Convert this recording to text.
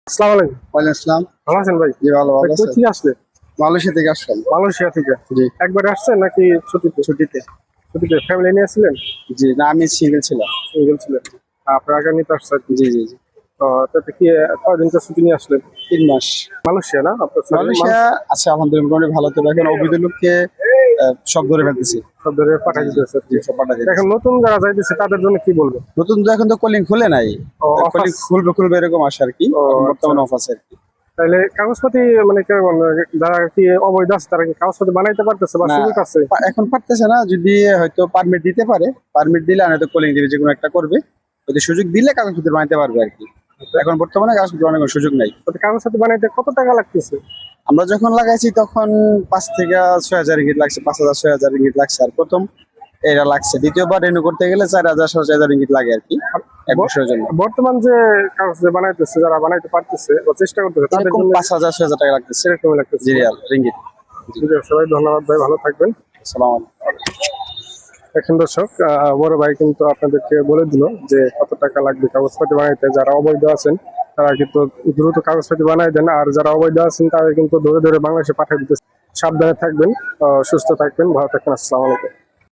আসসালামু আলাইকুম। ওয়ালাইকুম আসসালাম। ভালো আছেন ভাই? জি ভালো ভাই আছেন? কোথা থেকে আসলে? মালয়েশিয়া থেকে আসলাম। মালয়েশিয়া থেকে? জি। একবারে আসছেন নাকি ছুটিতে? ছুটিতে। ছুটিতে ফ্যামিলি নিয়ে আসছিলেন? জি, না আমি সিঙ্গেল ছিলাম। সিঙ্গেল ছিলেন? আপনার আগামীতে আসছে আর কি। জি, জি, জি। তাতে কি কয়দিনকার ছুটি নিয়ে আসলেন? ৩ মাস। মালয়েশিয়া না? আপনার মালয়েশিয়া আচ্ছা আলহামদুলিল্লাহ মোটামুটি ভালো। তবে এখন অবৈধ লোককে সব ধরে ফেলতেছি। সব ধরে পাঠাই দিতেছে আর কি। জি, সব পাঠা এখন দিতেছি। নতুন যারা যাইতেছে তাদের জন্য কি বলবেন? নতুন তো এখন তো কলিং খুলে নাই। off কলিং আছে? খুলবে এরকম আশা আর কি। ও, এখন বর্তমানে আচ্ছা। অফ আছে আর কি। তাহলে কাগজপাতি মানে কেমন, যারা কি অবৈধ আছে তারা কি কাগজপাতি বানাইতে পারতেছে বা না সুযোগ আছে? এখন পারতেছে না, যদি হয়তো পারমিট দিতে পারে, পারমিট দিলে আর হয়তো কলিং দিবে, যে কোনো একটা করবে। যদি সুযোগ দিলে কাগজপত্র বানাইতে পারবে আর কি। এখন বর্তমানে কাগজপত্র বানানোর সুযোগ নাই। কাগজপাতি বানাইতে কত টাকা লাগতেছে? আমরা যখন লাগাইছি তখন 5 থেকে 6,000 রিঙ্গিত লাগছে, 5,000 6,000 রিঙ্গিত লাগছে। আর প্রথম এটা লাগছে, দ্বিতীয়বার রেনু করতে গেলে 4,000 6,000 রিঙ্গিত লাগে আর কি, এক বছরের জন্য। বর্তমান যে কাগজ যে বানাইতেছে, যারা বানাইতে পারতেছে বা চেষ্টা করতেছে তাদের এরকম জন্য 5,000 6,000 টাকা লাগতেছে। সেরকমই লাগতেছে। জি রিয়াল রিঙ্গিত। ঠিক আছে ভাই, ধন্যবাদ ভাই, ভালো থাকবেন। আসসালামু আলাইকুম। এখন দর্শক, বড় ভাই কিন্তু আপনাদেরকে বলে দিল যে কত টাকা লাগবে কাগজপাতি বানাইতে। যারা অবৈধ আছেন তারা কিন্তু দ্রুত কাগজপাতি বানাই দেন, আর যারা অবৈধ আছেন তারা কিন্তু ধরে ধরে বাংলাদেশে পাঠিয়ে দিতেছে। সাবধানে থাকবেন, সুস্থ থাকবেন, ভালো থাকবেন। আসসালামু আলাইকুম।